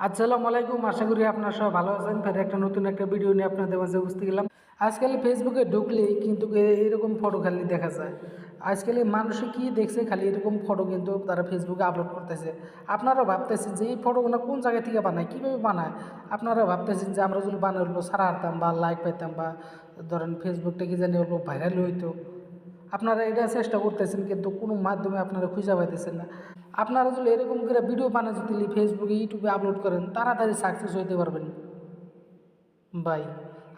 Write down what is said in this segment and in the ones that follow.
আসসালামু আলাইকুম। আশা করি আপনারা সবাই ভালো আছেন। ফের একটা নতুন একটা ভিডিও নিয়ে আপনাদের মাঝে উপস্থিত গেলাম। আজকাল ফেসবুকে ঢুকলেই কিন্তু এরকম ফটো খালি দেখা যায়। আজকাল মানুষে কি দেখছে খালি এরকম ফটো কিন্তু তারা ফেসবুকে আপলোড করতেছে। আপনারাও ভাবতেছেন যে এই ফটোগুলো কোন জায়গা থেকে বানায়, কীভাবে বানায়। আপনারা ভাবতেছেন যে আমরা যদি বানাই হলো সারা হারতাম বা লাইক পাইতাম বা ধরেন ফেসবুকটা কি জানি হলো ভাইরাল হইতো। আপনারা এটা চেষ্টা করতেছেন কিন্তু কোনো মাধ্যমে আপনারা খুঁজে পাইতেছেন না। আপনারা যদি এরকম করে ভিডিও বানিয়ে যদি ফেসবুকে ইউটিউবে আপলোড করেন তাড়াতাড়ি সাকসেস হইতে পারবেন ভাই।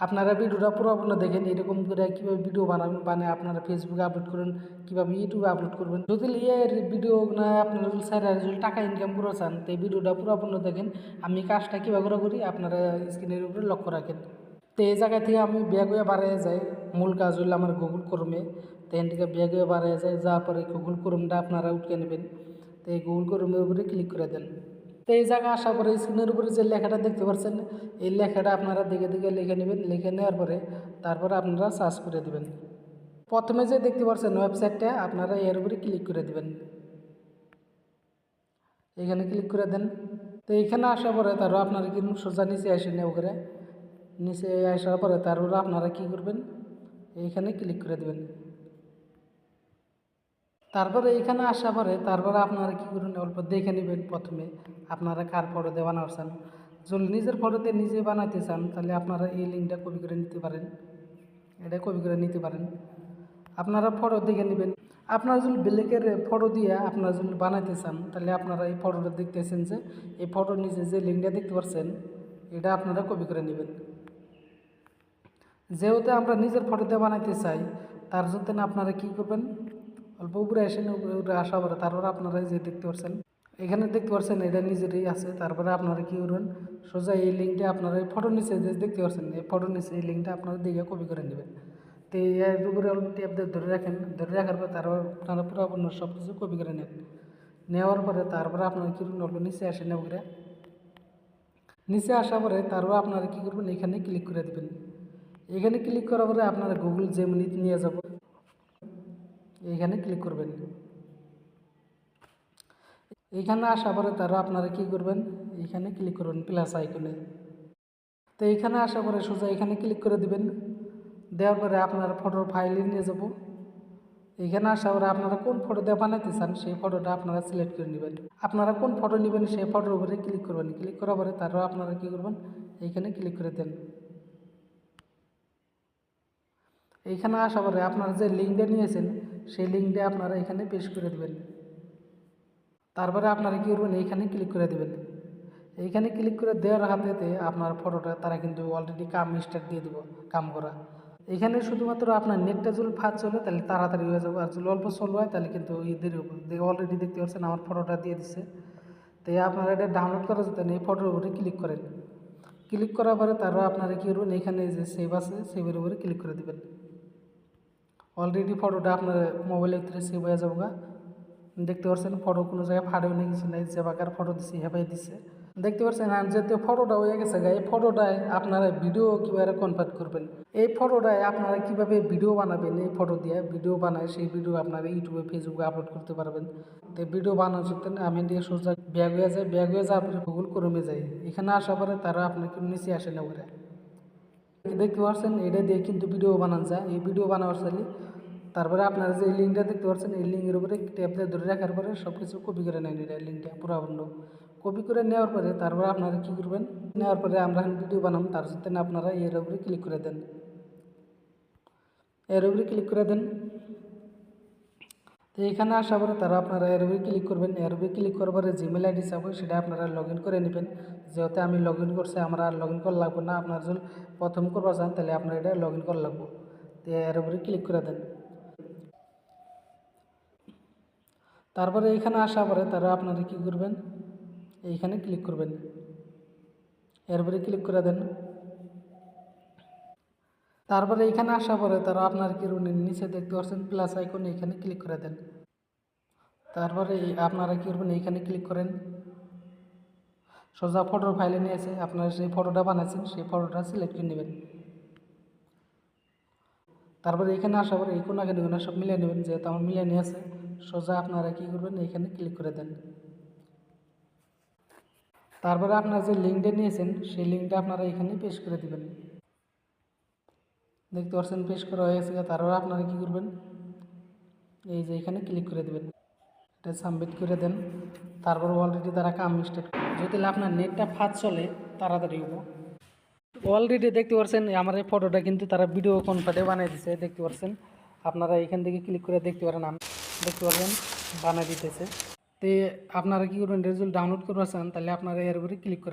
আপনারা ভিডিওটা পুরোপূর্ণ দেখেন এরকম করে কীভাবে ভিডিও বানাবেন, বানিয়ে আপনারা ফেসবুকে আপলোড করেন, কীভাবে ইউটিউবে আপলোড করবেন। যদি এর ভিডিও না আপনারা যদি যদি টাকা ইনকাম করে চান তো এই ভিডিওটা পুরোপূর্ণ দেখেন। আমি কাজটা কীভাবে করি আপনারা স্ক্রিনের উপরে লক্ষ্য রাখেন। তো এই জায়গা থেকে আমি ব্যাগ হয়ে বাড়িয়ে যাই। মূল কাজ হলো আমার গুগল ক্রোমে। তো এখান থেকে ব্যাগ হয়ে বাড়িয়ে যায়, যাওয়ার পরে গুগল ক্রোমটা আপনারা উঠে নেবেন। তো এই গুগল ক্রোমের উপরে ক্লিক করে দেন। তো এই জায়গায় আসার পরে স্ক্রিনের উপরে যে লেখাটা দেখতে পাচ্ছেন এই লেখাটা আপনারা দেখে দেখে লিখে নেবেন। লিখে নেওয়ার পরে তারপরে আপনারা সার্চ করে দেবেন। প্রথমে যে দেখতে পাচ্ছেন ওয়েবসাইটটা আপনারা এর উপরে ক্লিক করে দেবেন। এখানে ক্লিক করে দেন। তো এইখানে আসার পরে তারও আপনারা কিন্তু সোজা নিচে আসে নেব করে নিচে আসার পরে তারপরে আপনারা কী করবেন, এইখানে ক্লিক করে দেবেন। তারপরে এইখানে আসার পরে তারপরে আপনারা কী করবেন, অল্প দেখে নেবেন প্রথমে আপনারা কার ফটো দিয়ে বানাচ্ছেন। যদি নিজের ফটোতে নিজে বানাতে চান তাহলে আপনারা এই লিঙ্কটা কপি করে নিতে পারেন, এটা কপি করে নিতে পারেন। আপনারা ফটো দেখে নেবেন। আপনারা যদি ব্ল্যাকের ফটো দিয়ে আপনারা যদি বানাইতে চান তাহলে আপনারা এই ফটোটা দেখতেছেন যে এই ফটোর নিচে যে লিঙ্কটা দেখতে পাচ্ছেন এটা আপনারা কপি করে নেবেন। যেহেতু আমরা নিজের ফটোতে বানাইতে চাই তার জন্য আপনারা কী করবেন, অল্প উপরে আসেন। উপরে আসা পরে তারপরে আপনারা যে দেখতে পাচ্ছেন এখানে দেখতে পাচ্ছেন এটা নিজেরই আছে। তারপরে আপনারা কী করবেন, সোজা এই লিঙ্কটা আপনারা এই ফটোর নিচে যে দেখতে পাচ্ছেন এই ফটোর নিচে এই লিঙ্কটা আপনারা দেখে কপি করে নেবেন। তো এর উপরে অল্প ট্যাপ দিয়ে ধরে রাখেন। ধরে রাখার পর তারপর আপনারা পুরোপুরি সব কিছু কপি করে নেন। নেওয়ার পরে তারপরে আপনারা কী করবেন, অল্প নিচে আসেন। উপরে নিচে আসার পরে তারপর আপনারা কী করবেন, এখানে ক্লিক করে দেবেন। এখানে ক্লিক করার পরে আপনারা গুগল জেমিনিতে নিয়ে যাব, এইখানে ক্লিক করবেন। এইখানে আসার পরে তারা আপনারা কী করবেন, এইখানে ক্লিক করবেন প্লাস আইকনে। তো এইখানে আসার পরে সোজা এখানে ক্লিক করে দিবেন। দেওয়ার পরে আপনার ফটোর ফাইলে নিয়ে যাব। এখানে আসার পরে আপনারা কোন ফটো দিয়ে বানাইতে চান সেই ফটোটা আপনারা সিলেক্ট করে নেবেন। আপনারা কোন ফটো নেবেন সেই ফটোর উপরে ক্লিক করবেন। ক্লিক করার পরে তারপর আপনারা কী করবেন, এইখানে ক্লিক করে দেন। এইখানে আসার পরে আপনারা যে লিঙ্কটা নিয়েছেন সেই লিঙ্কটা আপনারা এখানে পেস্ট করে দেবেন। তারপরে আপনারা কী করবেন, এইখানে ক্লিক করে দেবেন। এইখানে ক্লিক করে দেওয়ার হাতেতে আপনার ফটোটা তারা কিন্তু অলরেডি কাম স্টার্ট দিয়ে দেবো কাম করা। এখানে শুধুমাত্র আপনার নেটটা যদি ফাস্ট চলে তাহলে তাড়াতাড়ি হয়ে যাবে, আর যদি অল্প স্লো হয় তাহলে কিন্তু দেরি হবে। অলরেডি দেখতে পাচ্ছেন আমার ফটোটা দিয়ে দিচ্ছে। তো আপনারা এটা ডাউনলোড করা যেতে এই ফটোর উপরে ক্লিক করেন। ক্লিক করার পরে তারপর আপনারা কী করবেন, এখানে যে সেভ আছে সেভের উপরে ক্লিক করে দেবেন। অলরেডি ফটোটা আপনার মোবাইলের ভিতরে সেভ হয়ে যাবো। দেখতে পাচ্ছেন ফটো কোনো জায়গায় ফাটেও নেই, কিছু নেই, যে বাকার ফটো দিচ্ছে হেপাই দিচ্ছে। দেখতে পাচ্ছেন আর যেহেতু ফটোটা হয়ে গেছে এই ফটোটায় আপনারা ভিডিও কীভাবে কনভার্ট করবেন, এই ফটোটায় আপনারা কীভাবে ভিডিও বানাবেন, এই ফটো দিয়ে ভিডিও বানায় সেই ভিডিও আপনারা ইউটিউবে ফেসবুকে আপলোড করতে পারবেন। তো ভিডিও বানানোর জন্য আমি দিয়ে সোজা ব্যাগ হয়ে যায়, ব্যাগ হয়ে যাওয়ার পরে গুগল ক্রোমে যাই। এখানে আসার পরে তারা আপনাকে নিচে আসে না করে দেখতে পাচ্ছেন এটা দিয়ে কিন্তু ভিডিও বানানো যায়। এই ভিডিও বানাবার চাইলে তারপরে আপনারা যে লিঙ্কটা দেখতে পাচ্ছেন এই লিঙ্কের উপরে ট্যাপ দিয়ে ধরে রাখার পরে সব কিছু কপি করে নেন। এটা লিঙ্কটা পুরোপূর্ণ কপি করে নেওয়ার পরে তারপরে আপনারা কী করবেন, নেওয়ার পরে আমরা ভিডিও বানাম তার জন্য আপনারা এর উপরে ক্লিক করে দেন। এর উপরে ক্লিক করে দেন। তো এখানে আসার পরে তারা আপনারা এর উপরে ক্লিক করবেন। এর উপরে ক্লিক করার পরে জিমেল আইডি চাবো সেটা আপনারা লগ ইন করে নেবেন। যেহেতু আমি লগ ইন করছি আমরা আর লগ ইন করা লাগবে না। আপনার যদি প্রথম করবার চান তাহলে আপনার এটা লগ ইন করা লাগবে। তো এর উপরে ক্লিক করে দেন। তারপরে এইখানে আসার পরে তারা আপনারা কী করবেন, এইখানে ক্লিক করবেন। এর উপরে ক্লিক করে দেন। তারপরে এইখানে আসার পরে তারা আপনার কি নিচে দেখতে পাচ্ছেন প্লাস আইকন, এইখানে ক্লিক করে দেন। তারপরে আপনারা কী করবেন, এইখানে ক্লিক করেন। সোজা ফটোর ফাইলে নিয়ে এসে আপনারা সেই ফটোটা বানাচ্ছেন সেই ফটোটা সিলেক্ট করে নেবেন। তারপরে এখানে আসার পরে এই কোনাকে নেবেন সব মিলিয়ে নেবেন, যেহেতু আমার মিলিয়ে নিয়ে আছে। সোজা আপনারা কী করবেন, এইখানে ক্লিক করে দেন। তারপরে আপনার যে লিঙ্কটা নিয়েছেন সেই লিঙ্কটা আপনারা এখানে পেস্ট করে দিবেন। দেখতে পাচ্ছেন পেস্ট করা হয়ে গেছে। তারপরে আপনারা কী করবেন, এই যে এখানে ক্লিক করে দেবেন, এটা সাবমিট করে দেন। তারপর অলরেডি তারা কাম স্টার্ট, যদি আপনার নেটটা ফাস্ট চলে তাড়াতাড়ি হবো। অলরেডি দেখতে পাচ্ছেন আমার এই ফটোটা কিন্তু তারা ভিডিও কনফারেন্সে বানিয়ে দিচ্ছে। দেখতে পাচ্ছেন আপনারা এখান থেকে ক্লিক করে দেখতে পারেন, দেখতে পারবেন বানিয়ে দিতেছে। তো আপনারা কী করবেন, রেজাল্ট ডাউনলোড করতে চান তাহলে আপনারা এর উপরে ক্লিক করেন।